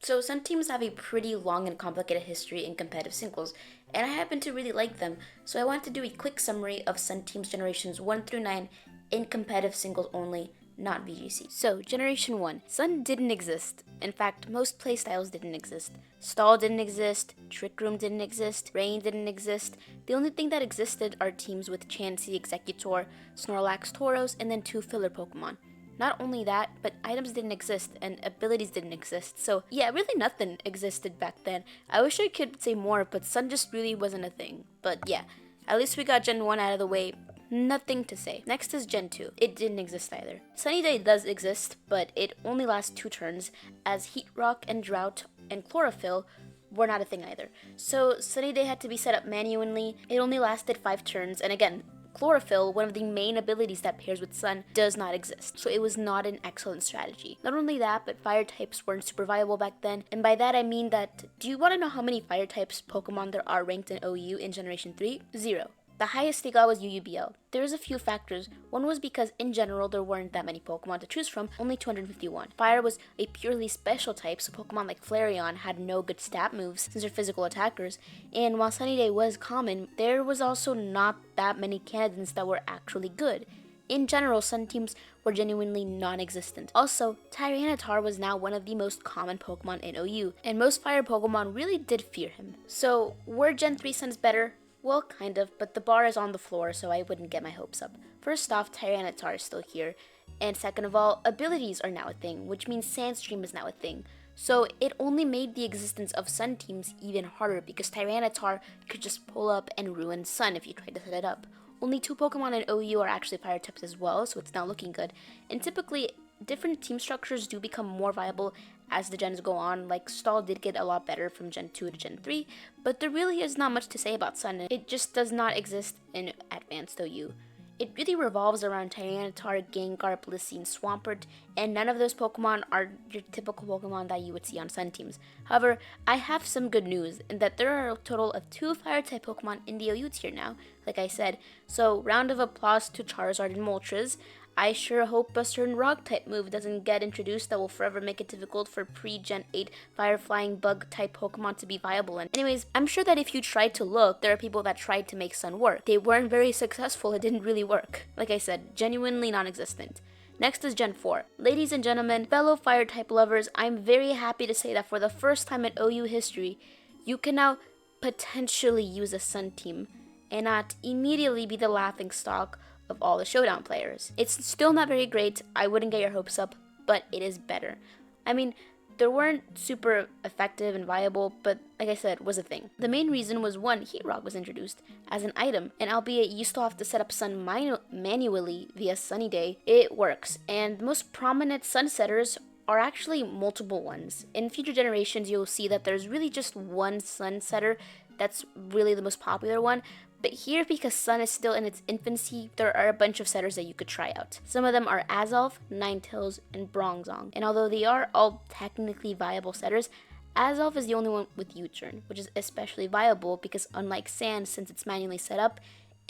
So Sun teams have a pretty long and complicated history in competitive singles, and I happen to really like them, so I wanted to do a quick summary of Sun teams generations 1 through 9 in competitive singles only, not VGC. So, Generation 1, Sun didn't exist. In fact, most playstyles didn't exist. Stall didn't exist, Trick Room didn't exist, Rain didn't exist. The only thing that existed are teams with Chansey, Executor, Snorlax, Tauros, and then 2 filler Pokemon. Not only that, but items didn't exist and abilities didn't exist. So yeah, really nothing existed back then. I wish I could say more, but Sun just really wasn't a thing. But yeah, at least we got Gen 1 out of the way. Nothing to say. Next is Gen 2. It didn't exist either. Sunny Day does exist, but it only lasts 2 turns, as Heat Rock and Drought and Chlorophyll were not a thing either. So Sunny Day had to be set up manually. It only lasted 5 turns, and again, Chlorophyll, one of the main abilities that pairs with Sun, does not exist, so it was not an excellent strategy. Not only that, but fire types weren't super viable back then, and by that I mean that, do you want to know how many fire types Pokemon there are ranked in OU in Generation 3? 0. The highest they got was UUBL. There's a few factors. One was because in general there weren't that many Pokemon to choose from, only 251. Fire was a purely special type, so Pokemon like Flareon had no good stat moves since they're physical attackers, and while Sunny Day was common, there was also not that many candidates that were actually good. In general, Sun teams were genuinely non-existent. Also, Tyranitar was now one of the most common Pokemon in OU, and most fire Pokemon really did fear him. So, were Gen 3 Suns better? Well, kind of, but the bar is on the floor, so I wouldn't get my hopes up. First off, Tyranitar is still here, and second of all, abilities are now a thing, which means Sandstream is now a thing. So it only made the existence of Sun teams even harder because Tyranitar could just pull up and ruin Sun if you tried to set it up. Only 2 Pokemon in OU are actually fire types as well, so it's not looking good. And typically, different team structures do become more viable as the gens go on. Like Stall did get a lot better from Gen 2 to Gen 3, but there really is not much to say about Sun. It just does not exist in Advanced OU. It really revolves around Tyranitar, Gengar, Blissey, and Swampert, and none of those Pokemon are your typical Pokemon that you would see on Sun teams. However, I have some good news in that there are a total of 2 Fire-type Pokemon in the OU tier now, like I said, so round of applause to Charizard and Moltres. I sure hope a certain Rock-type move doesn't get introduced that will forever make it difficult for pre-Gen 8 Fire-flying Bug-type Pokemon to be viable. And anyways, I'm sure that if you tried to look, there are people that tried to make Sun work. They weren't very successful, it didn't really work. Like I said, genuinely non-existent. Next is Gen 4. Ladies and gentlemen, fellow Fire-type lovers, I'm very happy to say that for the first time in OU history, you can now potentially use a Sun team and not immediately be the laughingstock of all the Showdown players. It's still not very great, I wouldn't get your hopes up, but it is better. I mean, they weren't super effective and viable, but like I said, was a thing. The main reason was 1, Heat Rock was introduced as an item, and albeit you still have to set up Sun manually via Sunny Day, it works. And the most prominent Sun setters are actually multiple ones. In future generations, you'll see that there's really just one Sun setter that's really the most popular one. But here, because Sun is still in its infancy, there are a bunch of setters that you could try out. Some of them are Azalf, Ninetales, and Bronzong. And although they are all technically viable setters, Azalf is the only one with U-turn, which is especially viable because unlike Sand, since it's manually set up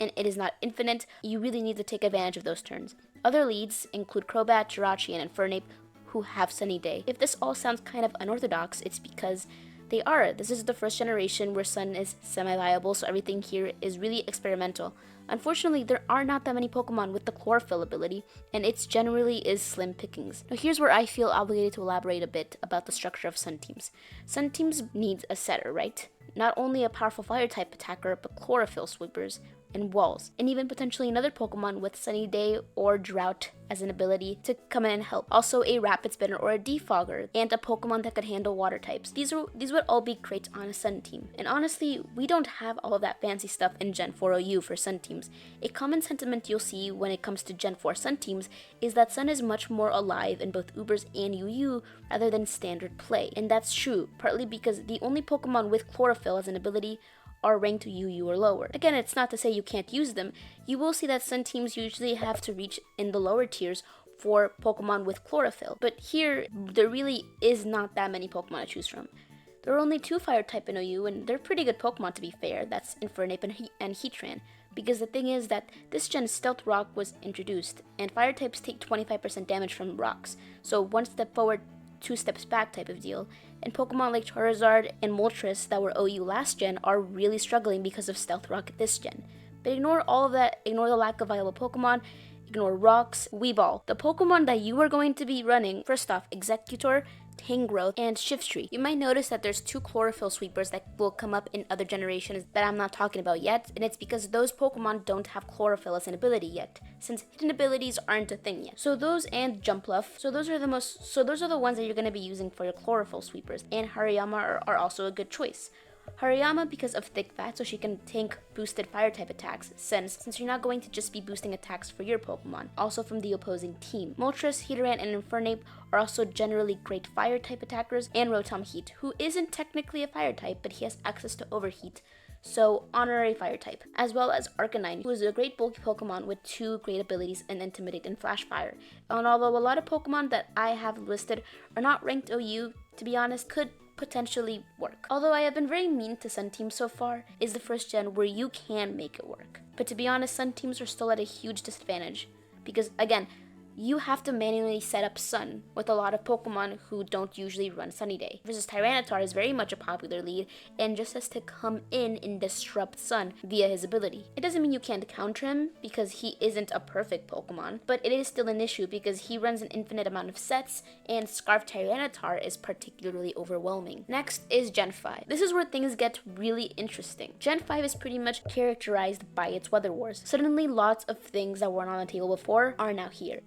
and it is not infinite, you really need to take advantage of those turns. Other leads include Crobat, Jirachi, and Infernape, who have Sunny Day. If this all sounds kind of unorthodox, it's because they are. This is the first generation where Sun is semi-viable, so everything here is really experimental. Unfortunately, there are not that many Pokemon with the Chlorophyll ability, and it generally is slim pickings. Now here's where I feel obligated to elaborate a bit about the structure of Sun teams. Sun teams need a setter, right? Not only a powerful fire-type attacker, but Chlorophyll sweepers and walls, and even potentially another Pokemon with Sunny Day or Drought as an ability to come in and help. Also a Rapid Spinner or a Defogger, and a Pokemon that could handle water types. These would all be great on a Sun team. And honestly, we don't have all of that fancy stuff in Gen 4 OU for Sun teams. A common sentiment you'll see when it comes to Gen 4 Sun teams is that Sun is much more alive in both Ubers and UU rather than standard play. And that's true, partly because the only Pokemon with Chlorophyll as an ability are ranked UU or lower. Again, it's not to say you can't use them. You will see that Sun teams usually have to reach in the lower tiers for Pokemon with Chlorophyll, but here, there really is not that many Pokemon to choose from. There are only 2 Fire-type in OU, and they're pretty good Pokemon to be fair. That's Infernape and Heatran. Because the thing is that this gen Stealth Rock was introduced, and Fire types take 25% damage from rocks, so 1 step forward, 2 steps back type of deal. and Pokemon like Charizard and Moltres that were OU last gen are really struggling because of Stealth Rock this gen. But ignore all of that, ignore the lack of viable Pokemon, ignore Rocks, Weavile. The Pokemon that you are going to be running, first off, Executor, Tangrowth, and Shiftry. You might notice that there's 2 Chlorophyll Sweepers that will come up in other generations that I'm not talking about yet, and it's because those Pokemon don't have Chlorophyll as an ability yet, since hidden abilities aren't a thing yet. So those and Jumpluff, those are the ones that you're going to be using for your Chlorophyll Sweepers, and Hariyama are also a good choice. Hariyama because of thick fat, so she can tank boosted fire type attacks, since you're not going to just be boosting attacks for your Pokemon, also from the opposing team. Moltres, Heatran, and Infernape are also generally great fire type attackers, and Rotom who isn't technically a fire type, but he has access to Overheat, so honorary fire type, as well as Arcanine, who is a great bulky Pokemon with 2 great abilities in Intimidate and Flash Fire. And although a lot of Pokemon that I have listed are not ranked OU, to be honest, could potentially work. Although I have been very mean to Sun teams so far, is the first gen where you can make it work. But to be honest, Sun teams are still at a huge disadvantage, because again, you have to manually set up Sun with a lot of Pokemon who don't usually run Sunny Day. Versus Tyranitar is very much a popular lead and just has to come in and disrupt Sun via his ability. It doesn't mean you can't counter him because he isn't a perfect Pokemon, but it is still an issue because he runs an infinite amount of sets and Scarf Tyranitar is particularly overwhelming. Next is Gen 5. This is where things get really interesting. Gen 5 is pretty much characterized by its weather wars. Suddenly lots of things that weren't on the table before are now here.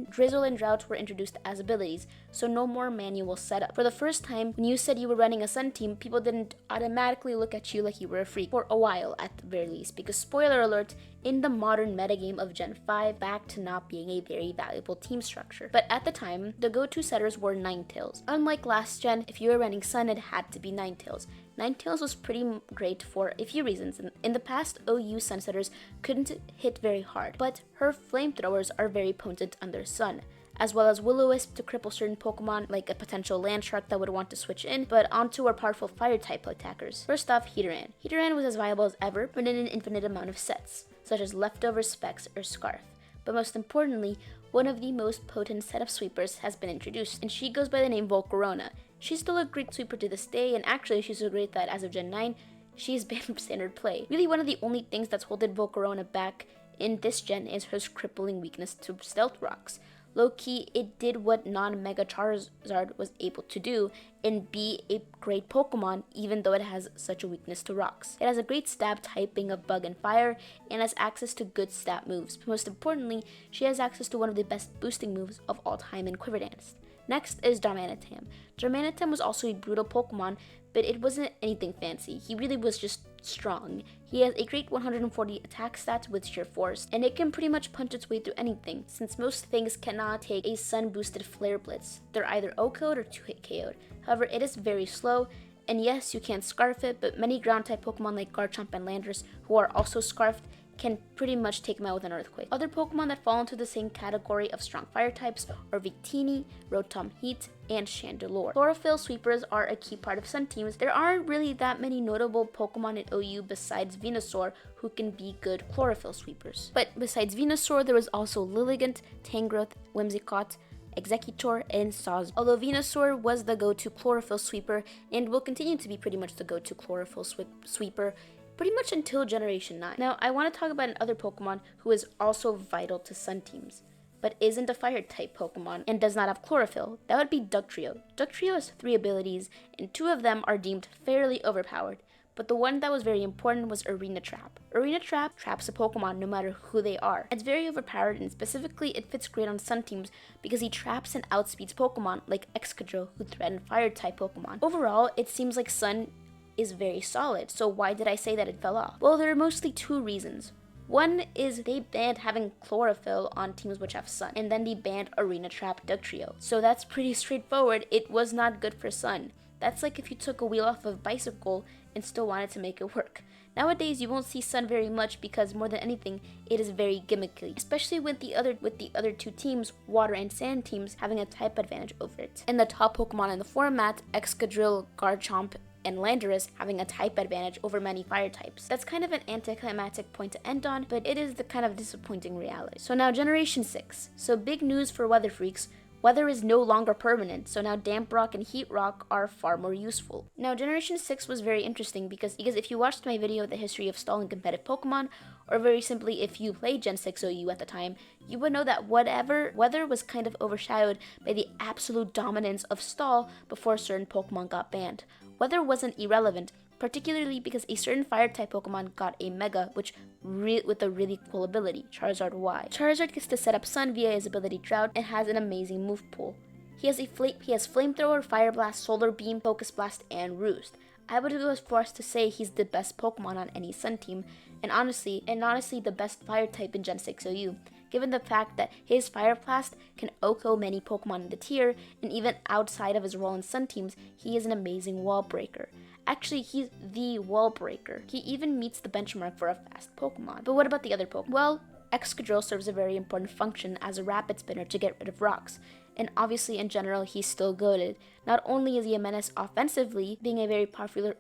Drizzle and Drought were introduced as abilities, so no more manual setup. For the first time, when you said you were running a Sun team, people didn't automatically look at you like you were a freak, for a while at the very least, because spoiler alert, in the modern metagame of Gen 5, back to not being a very valuable team structure. But at the time, the go-to setters were Ninetales. Unlike last gen, if you were running Sun, it had to be Ninetales. Ninetales was pretty great for a few reasons. In the past, OU Sunsetters couldn't hit very hard, but her flamethrowers are very potent under Sun, as well as Will-O-Wisp to cripple certain Pokemon like a potential Landshark that would want to switch in, but onto our powerful fire-type attackers. First off, Heatran. Heatran was as viable as ever, but in an infinite amount of sets, such as Leftover, Specs, or Scarf. But most importantly, one of the most potent set of sweepers has been introduced, and she goes by the name Volcarona. She's still a great sweeper to this day, and actually she's so great that as of Gen 9, she's been standard play. Really one of the only things that's holding Volcarona back in this gen is her crippling weakness to Stealth Rocks. Low-key, it did what non-Mega Charizard was able to do and be a great Pokemon even though it has such a weakness to rocks. It has a great stab typing of Bug and Fire and has access to good stat moves. But most importantly, she has access to one of the best boosting moves of all time in Quiver Dance. Next is Darmanitan. Darmanitan was also a brutal Pokemon, but it wasn't anything fancy. He really was just strong. He has a great 140 attack stats with sheer force, and it can pretty much punch its way through anything, since most things cannot take a sun-boosted Flare Blitz. They're either O-KO'd or 2-hit KO'd. However, it is very slow, and yes, you can Scarf it, but many ground-type Pokemon like Garchomp and Landorus, who are also Scarfed, can pretty much take him out with an Earthquake. Other Pokemon that fall into the same category of strong fire types are Victini, Rotom Heat, and Chandelure. Chlorophyll Sweepers are a key part of Sun teams. There aren't really that many notable Pokemon in OU besides Venusaur who can be good Chlorophyll Sweepers. But besides Venusaur, there was also Lilligant, Tangrowth, Whimsicott, Executor, and Sawsbuck. Although Venusaur was the go-to Chlorophyll Sweeper and will continue to be pretty much the go-to Chlorophyll Sweeper pretty much until Generation 9. Now, I want to talk about another Pokemon who is also vital to Sun teams, but isn't a Fire-type Pokemon and does not have Chlorophyll. That would be Dugtrio. Dugtrio has 3 abilities, and 2 of them are deemed fairly overpowered, but the one that was very important was Arena Trap. Arena Trap traps a Pokemon no matter who they are. It's very overpowered, and specifically it fits great on Sun teams because he traps and outspeeds Pokemon like Excadrill who threaten Fire-type Pokemon. Overall, it seems like Sun is very solid, so why did I say that it fell off? Well, there are mostly 2 reasons. One is they banned having Chlorophyll on teams which have Sun, and then they banned Arena Trap Dugtrio. So that's pretty straightforward. It was not good for Sun. That's like if you took a wheel off of a bicycle and still wanted to make it work. Nowadays, you won't see Sun very much because more than anything, it is very gimmicky, especially with the other 2 teams, Water and Sand teams, having a type advantage over it. And the top Pokemon in the format, Excadrill, Garchomp, and Landorus having a type advantage over many fire types. That's kind of an anticlimactic point to end on, but it is the kind of disappointing reality. So now Generation 6. So big news for weather freaks. Weather is no longer permanent, so now Damp Rock and Heat Rock are far more useful. Now, Generation 6 was very interesting because if you watched my video, The History of Stall in Competitive Pokemon, or very simply, if you played Gen 6 OU at the time, you would know that weather was kind of overshadowed by the absolute dominance of Stall before certain Pokemon got banned. Weather wasn't irrelevant, particularly because a certain Fire-type Pokemon got a Mega, with a really cool ability, Charizard Y. Charizard gets to set up Sun via his ability Drought and has an amazing move pool. He has Flamethrower, Fire Blast, Solar Beam, Focus Blast, and Roost. I would go as far as to say he's the best Pokemon on any Sun team, and honestly the best Fire-type in Gen 6 OU, given the fact that his Fire Blast can OHKO many Pokemon in the tier, and even outside of his role in Sun teams, he is an amazing wall breaker. Actually, he's the wall breaker. He even meets the benchmark for a fast Pokemon. But what about the other Pokemon? Well, Excadrill serves a very important function as a rapid spinner to get rid of rocks. And obviously, in general, he's still goated. Not only is he a menace offensively, being a very popular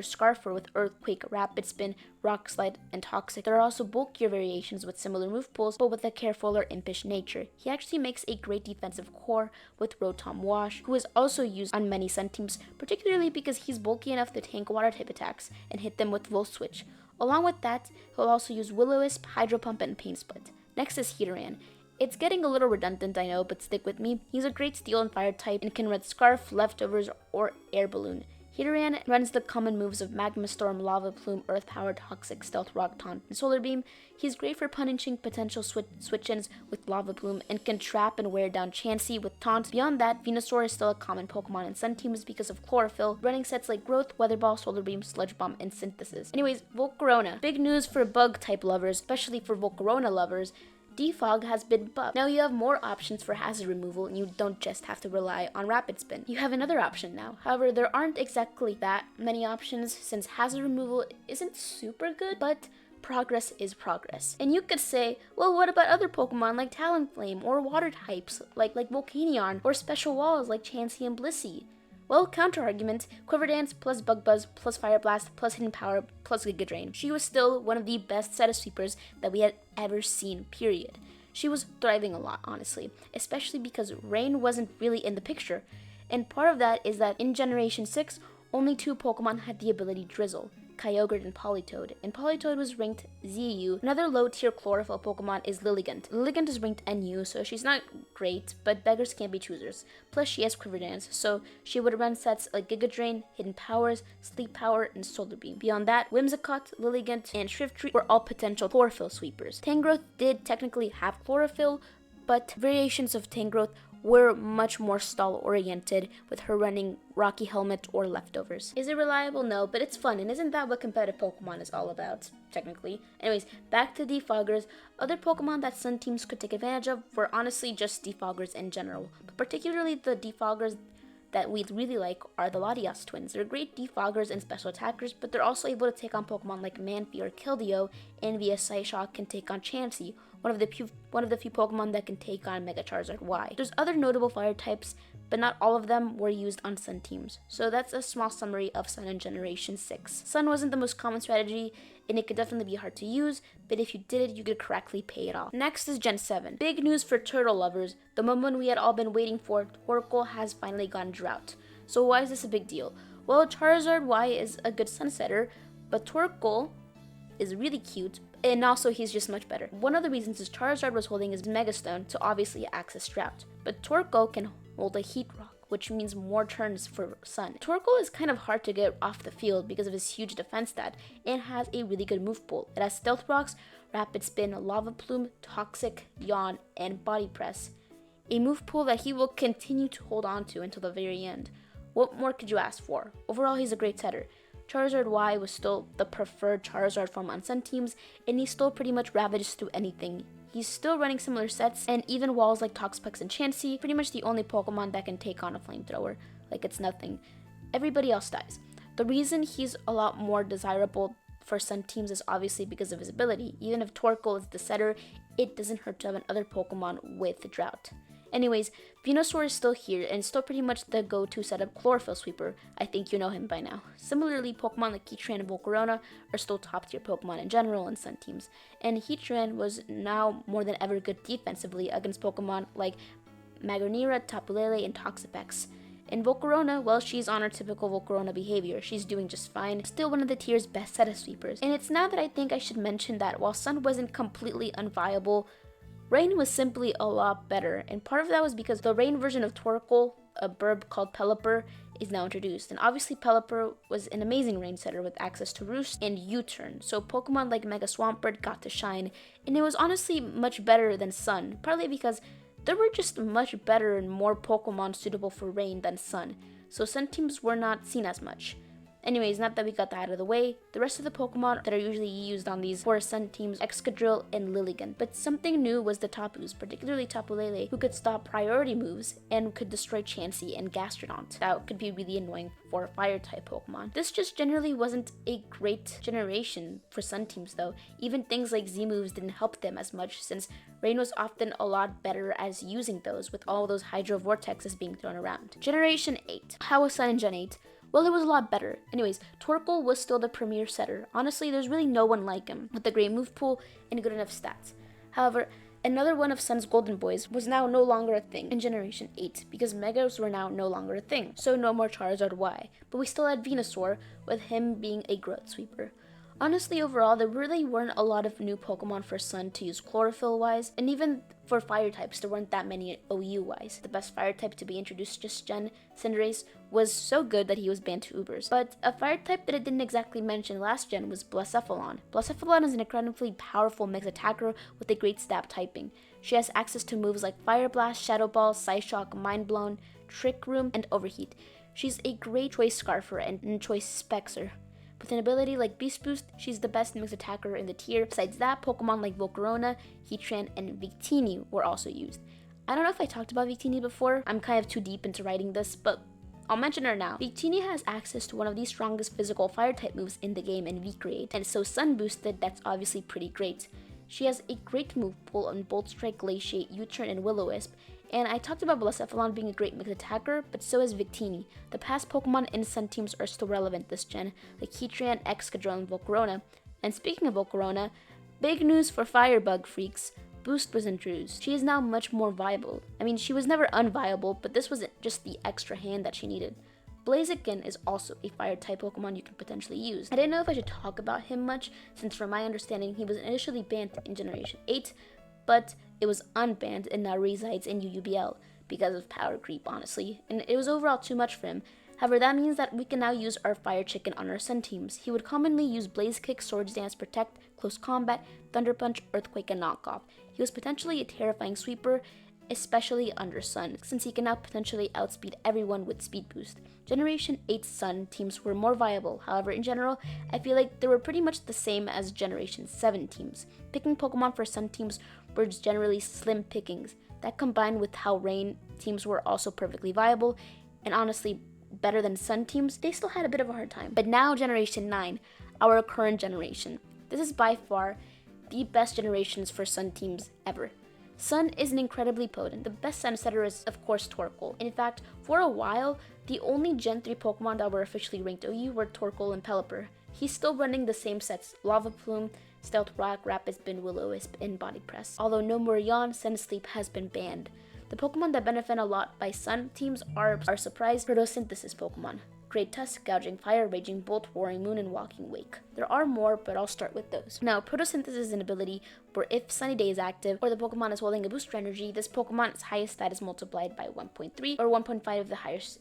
Scarfer with Earthquake, Rapid Spin, Rock Slide, and Toxic, there are also bulkier variations with similar move pools, but with a careful or impish nature. He actually makes a great defensive core with Rotom Wash, who is also used on many Sun teams, particularly because he's bulky enough to tank water-type attacks and hit them with Volt Switch. Along with that, he'll also use Will-O-Wisp, Hydro Pump, and Pain Split. Next is Heatran. It's getting a little redundant, I know, but stick with me. He's a great Steel and Fire type and can run Scarf, Leftovers, or Air Balloon. Heatran runs the common moves of Magma Storm, Lava Plume, Earth Power, Toxic, Stealth Rock, Taunt, and Solar Beam. He's great for punishing potential switch-ins with Lava Plume and can trap and wear down Chansey with Taunt. Beyond that, Venusaur is still a common Pokemon in Sun teams because of Chlorophyll, running sets like Growth, Weather Ball, Solar Beam, Sludge Bomb, and Synthesis. Anyways, Volcarona. Big news for Bug-type lovers, especially for Volcarona lovers. Defog has been buffed. Now you have more options for hazard removal and you don't just have to rely on Rapid Spin. You have another option now. However, there aren't exactly that many options since hazard removal isn't super good, but progress is progress. And you could say, well, what about other Pokemon like Talonflame or water types like Volcanion or special walls like Chansey and Blissey? Well, counter-argument, Quiver Dance plus Bug Buzz plus Fire Blast plus Hidden Power plus Giga Drain. She was still one of the best set of sweepers that we had ever seen, period. She was thriving a lot, honestly, especially because Rain wasn't really in the picture. And part of that is that in Generation 6, only 2 Pokemon had the ability Drizzle, Kyogre and Politoed was ranked ZU. Another low-tier chlorophyll Pokemon is Lilligant. Lilligant is ranked NU, so she's not great, but beggars can't be choosers. Plus, she has Quiver Dance, so she would run sets like Giga Drain, Hidden Powers, Sleep Power, and Solar Beam. Beyond that, Whimsicott, Lilligant, and Shiftry were all potential chlorophyll sweepers. Tangrowth did technically have chlorophyll, but variations of Tangrowth were much more stall-oriented, with her running Rocky Helmet or Leftovers. Is it reliable? No, but it's fun, and isn't that what competitive Pokemon is all about, technically? Anyways, back to Defoggers. Other Pokemon that Sun teams could take advantage of were honestly just Defoggers in general, but particularly the Defoggers that we really like are the Latias twins. They're great defoggers and special attackers, but they're also able to take on Pokemon like Manphy or Keldeo, and via Psyshock can take on Chansey, one of the few Pokemon that can take on Mega Charizard Y. There's other notable fire types, but not all of them were used on Sun teams. So that's a small summary of Sun in Generation 6. Sun wasn't the most common strategy, and it could definitely be hard to use, but if you did it, you could correctly pay it off. Next is Gen 7. Big news for turtle lovers. The moment we had all been waiting for, Torkoal has finally gone drought. So why is this a big deal? Well, Charizard Y is a good sunsetter, but Torkoal is really cute, and also he's just much better. One of the reasons is Charizard was holding his Mega Stone to obviously access drought, but Torkoal can hold a Heat Rock, which means more turns for Sun. Torkoal is kind of hard to get off the field because of his huge defense stat, and has a really good move pool. It has Stealth Rocks, Rapid Spin, Lava Plume, Toxic, Yawn, and Body Press. A move pool that he will continue to hold on to until the very end. What more could you ask for? Overall, he's a great setter. Charizard Y was still the preferred Charizard form on Sun teams, and he still pretty much ravages through anything. He's still running similar sets, and even walls like Toxapex and Chansey, pretty much the only Pokemon that can take on a flamethrower, like it's nothing. Everybody else dies. The reason he's a lot more desirable for Sun teams is obviously because of his ability. Even if Torkoal is the setter, it doesn't hurt to have another Pokemon with drought. Anyways, Venusaur is still here and still pretty much the go-to setup chlorophyll sweeper. I think you know him by now. Similarly, Pokemon like Heatran and Volcarona are still top-tier Pokemon in general in Sun teams, and Heatran was now more than ever good defensively against Pokemon like Magnera, Tapu Lele, and Toxapex. In Volcarona, well, she's on her typical Volcarona behavior. She's doing just fine. Still one of the tier's best set of sweepers. And it's now that I think I should mention that while Sun wasn't completely unviable, Rain was simply a lot better. And part of that was because the Rain version of Torkoal, a burb called Pelipper, is now introduced. And obviously Pelipper was an amazing Rain setter with access to Roost and U-turn. So Pokemon like Mega Swampert got to shine. And it was honestly much better than Sun. Partly because there were just much better and more Pokemon suitable for Rain than Sun, so Sun teams were not seen as much. Anyways, not that we got that out of the way, the rest of the Pokemon that are usually used on these four Sun teams, Excadrill and Lilligant. But something new was the Tapus, particularly Tapu Lele, who could stop priority moves and could destroy Chansey and Gastrodont. That could be really annoying for Fire-type Pokemon. This just generally wasn't a great generation for Sun teams though. Even things like Z-moves didn't help them as much since Rain was often a lot better as using those with all those Hydro Vortexes being thrown around. Generation 8. How was Sun in Gen 8? Well, it was a lot better. Anyways, Torkoal was still the premier setter. Honestly, there's really no one like him, with a great move pool and good enough stats. However, another one of Sun's golden boys was now no longer a thing in Generation 8, because Megas were now no longer a thing, so no more Charizard Y. But we still had Venusaur, with him being a growth sweeper. Honestly, overall, there really weren't a lot of new Pokemon for Sun to use Chlorophyll-wise, and even for Fire types, there weren't that many OU-wise. The best Fire type to be introduced this gen, Cinderace, was so good that he was banned to Ubers. But a Fire type that I didn't exactly mention last gen was Blacephalon. Blacephalon is an incredibly powerful mixed attacker with a great stab typing. She has access to moves like Fire Blast, Shadow Ball, Psyshock, Mind Blown, Trick Room, and Overheat. She's a great choice Scarfer and choice Spexer. With an ability like Beast Boost, she's the best mixed attacker in the tier. Besides that, Pokemon like Volcarona, Heatran, and Victini were also used. I don't know if I talked about Victini before, I'm kind of too deep into writing this, but I'll mention her now. Victini has access to one of the strongest physical Fire-type moves in the game in V-Create, and so Sun boosted, that's obviously pretty great. She has a great move pool on Bolt Strike, Glaciate, U-Turn, and Will-O-Wisp. And I talked about Blacephalon being a great mixed attacker, but so is Victini. The past Pokemon in Sun teams are still relevant this gen, like Heatran, Excadrill, and Volcarona. And speaking of Volcarona, big news for Firebug freaks, Boost was introduced. She is now much more viable. I mean, she was never unviable, but this wasn't just the extra hand that she needed. Blaziken is also a Fire-type Pokemon you can potentially use. I didn't know if I should talk about him much, since from my understanding, he was initially banned in Generation 8, but it was unbanned and now resides in UUBL because of power creep, honestly, and it was overall too much for him. However, that means that we can now use our Fire Chicken on our Sun teams. He would commonly use Blaze Kick, Swords Dance, Protect, Close Combat, Thunder Punch, Earthquake, and Knockoff. He was potentially a terrifying sweeper, especially under Sun, since he can now potentially outspeed everyone with Speed Boost. Generation 8 Sun teams were more viable, however in general, I feel like they were pretty much the same as Generation 7 teams. Picking Pokemon for Sun teams were generally slim pickings. That combined with how Rain teams were also perfectly viable, and honestly better than Sun teams, they still had a bit of a hard time. But now Generation 9, our current generation. This is by far the best generations for Sun teams ever. Sun is an incredibly potent. The best Sun setter is, of course, Torkoal. In fact, for a while, the only Gen 3 Pokemon that were officially ranked OU were Torkoal and Pelipper. He's still running the same sets, Lava Plume, Stealth Rock, Rapid Spin, Will-O-Wisp, and Body Press. Although no more Yawn, Sun Sleep has been banned. The Pokemon that benefit a lot by Sun teams are our surprise photosynthesis Pokemon. Great Tusk, Gouging Fire, Raging Bolt, Roaring Moon, and Walking Wake. There are more, but I'll start with those. Now, Photosynthesis is an ability where if Sunny Day is active, or the Pokemon is holding a booster energy, this Pokemon's highest stat is multiplied by 1.3, or 1.5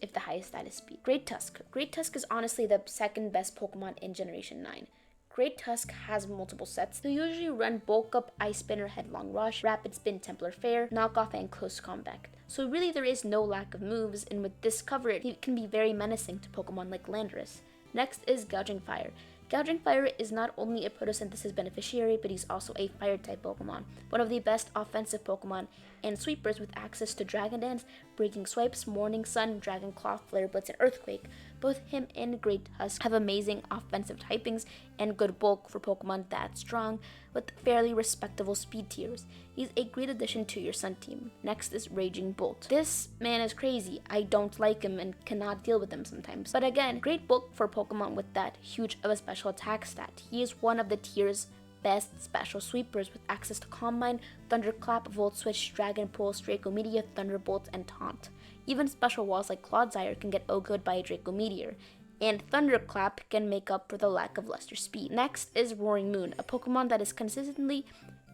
if the highest stat is speed. Great Tusk. Great Tusk is honestly the second best Pokemon in Generation 9. Great Tusk has multiple sets. They usually run Bulk Up, Ice Spinner, Headlong Rush, Rapid Spin, Templar Fair, Knockoff, and Close Combat. So really there is no lack of moves, and with this coverage, it can be very menacing to Pokemon like Landorus. Next is Gouging Fire. Gouging Fire is not only a photosynthesis beneficiary, but he's also a Fire-type Pokemon, one of the best offensive Pokemon and sweepers with access to Dragon Dance, Breaking Swipes, Morning Sun, Dragon Claw, Flare Blitz, and Earthquake. Both him and Great Tusk have amazing offensive typings and good bulk for Pokemon that strong, with fairly respectable speed tiers. He's a great addition to your Sun team. Next is Raging Bolt. This man is crazy. I don't like him and cannot deal with him sometimes. But again, great bulk for Pokemon with that huge of a special attack stat. He is one of the tier's best special sweepers with access to Combine, Thunderclap, Volt Switch, Dragon Pulse, Draco Meteor, Thunderbolt, and Taunt. Even special walls like Clodsire can get OHKO'd by a Draco Meteor, and Thunderclap can make up for the lack of Luster speed. Next is Roaring Moon, a Pokemon that is consistently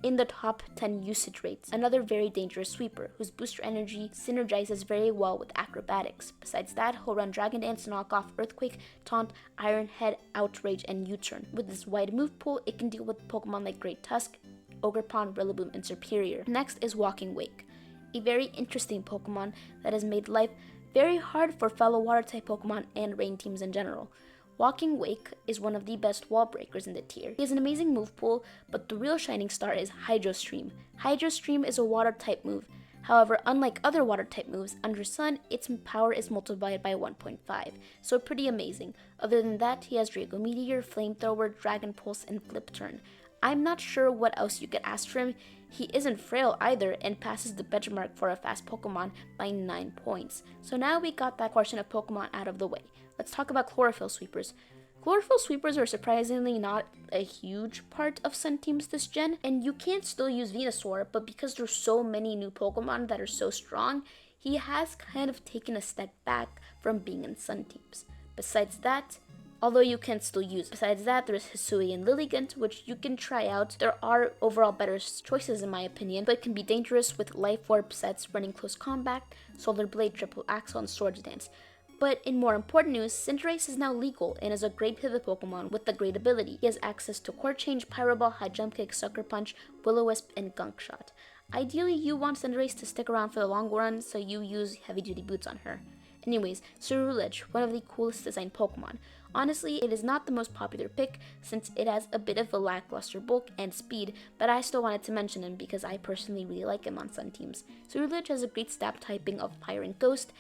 in the top 10 usage rates, another very dangerous sweeper, whose booster energy synergizes very well with acrobatics. Besides that, he'll run Dragon Dance, Knock Off, Earthquake, Taunt, Iron Head, Outrage, and U-Turn. With this wide move pool, it can deal with Pokemon like Great Tusk, Ogerpon, Rillaboom, and Serperior. Next is Walking Wake, a very interesting Pokemon that has made life very hard for fellow Water-type Pokemon and Rain teams in general. Walking Wake is one of the best wall breakers in the tier. He has an amazing move pool, but the real shining star is Hydro Stream. Hydro Stream is a water-type move. However, unlike other water-type moves, under Sun, its power is multiplied by 1.5, so pretty amazing. Other than that, he has Draco Meteor, Flamethrower, Dragon Pulse, and Flip Turn. I'm not sure what else you could ask for him. He isn't frail either and passes the benchmark for a fast Pokemon by 9 points. So now we got that portion of Pokemon out of the way. Let's talk about Chlorophyll Sweepers. Chlorophyll Sweepers are surprisingly not a huge part of Sun teams this gen, and you can still use Venusaur, but because there's so many new Pokemon that are so strong, he has kind of taken a step back from being in Sun teams. Besides that, there's Hisui and Lilligant, which you can try out. There are overall better choices in my opinion, but can be dangerous with Life Orb sets running Close Combat, Solar Blade, Triple Axle, and Swords Dance. But in more important news, Cinderace is now legal and is a great pivot Pokemon with a great ability. He has access to Core Change, Pyro Ball, High Jump Kick, Sucker Punch, Will-O-Wisp, and Gunk Shot. Ideally, you want Cinderace to stick around for the long run, so you use Heavy Duty Boots on her. Anyways, Ceruledge, one of the coolest designed Pokemon. Honestly, it is not the most popular pick since it has a bit of a lackluster bulk and speed, but I still wanted to mention him because I personally really like him on Sun teams. Ceruledge has a great stab typing of Fire and Ghost,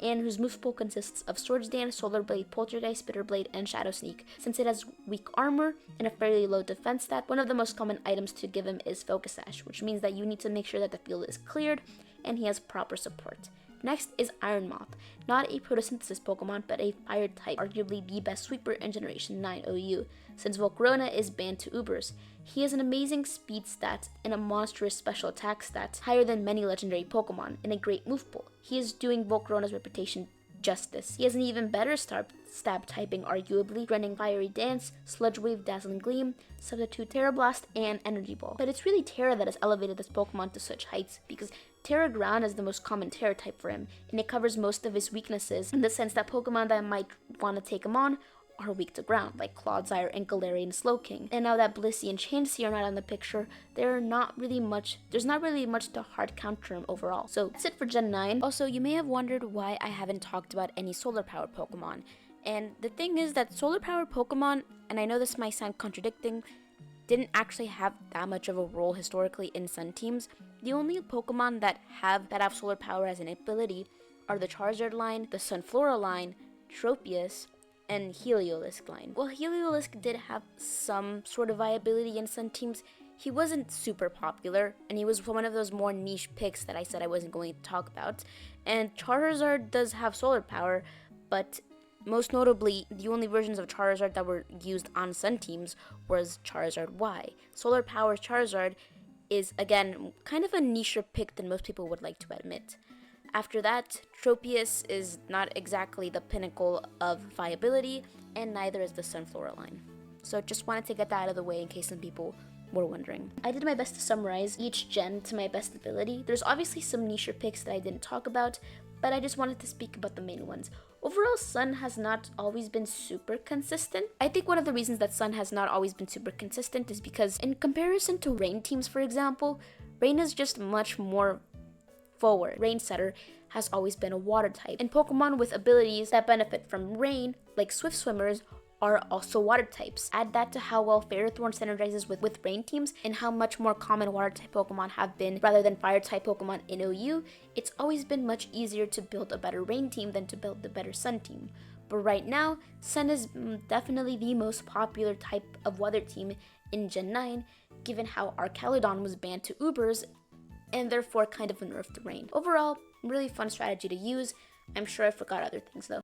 and whose move pool consists of Swords Dance, Solar Blade, Poltergeist, Bitter Blade, and Shadow Sneak. Since it has weak armor and a fairly low defense stat, one of the most common items to give him is Focus Sash, which means that you need to make sure that the field is cleared and he has proper support. Next is Iron Moth, not a photosynthesis Pokemon, but a fire type, arguably the best sweeper in Generation 9 OU, since Volcarona is banned to Ubers. He has an amazing speed stat and a monstrous special attack stat, higher than many legendary Pokemon, and a great move pool. He is doing Volcarona's reputation justice. He has an even better stab typing, arguably, running Fiery Dance, Sludge Wave, Dazzling Gleam, Substitute Terra Blast, and Energy Ball. But it's really Terra that has elevated this Pokemon to such heights, because Terra Ground is the most common Terra type for him, and it covers most of his weaknesses in the sense that Pokemon that might want to take him on are weak to ground, like Clodsire and Galarian Slowking. And now that Blissey and Chansey are not in the picture, there's not really much to hard counter him overall. So that's it for Gen 9. Also, you may have wondered why I haven't talked about any solar power Pokemon. And the thing is that solar power Pokemon, and I know this might sound contradicting, didn't actually have that much of a role historically in Sun teams. The only Pokemon that have solar power as an ability are the Charizard line, the Sunflora line, Tropius, and Heliolisk line. While Heliolisk did have some sort of viability in Sun teams, he wasn't super popular, and he was one of those more niche picks that I said I wasn't going to talk about. And Charizard does have solar power, but most notably, the only versions of Charizard that were used on Sun teams was Charizard Y. Solar power Charizard is, again, kind of a nicher pick than most people would like to admit. After that, Tropius is not exactly the pinnacle of viability, and neither is the Sunflora line. So just wanted to get that out of the way in case some people were wondering. I did my best to summarize each gen to my best ability. There's obviously some niche picks that I didn't talk about, but I just wanted to speak about the main ones. Overall, Sun has not always been super consistent. I think one of the reasons that Sun has not always been super consistent is because in comparison to Rain teams, for example, Rain is just much more forward. Rain Setter has always been a water type, and Pokemon with abilities that benefit from rain, like Swift Swimmers, are also water types. Add that to how well Ferrothorn synergizes with rain teams and how much more common water type Pokemon have been rather than fire type Pokemon in OU, it's always been much easier to build a better rain team than to build a better sun team. But right now, Sun is definitely the most popular type of weather team in Gen 9, given how Archaludon was banned to Ubers and therefore kind of nerfed the rain. Overall, really fun strategy to use. I'm sure I forgot other things though.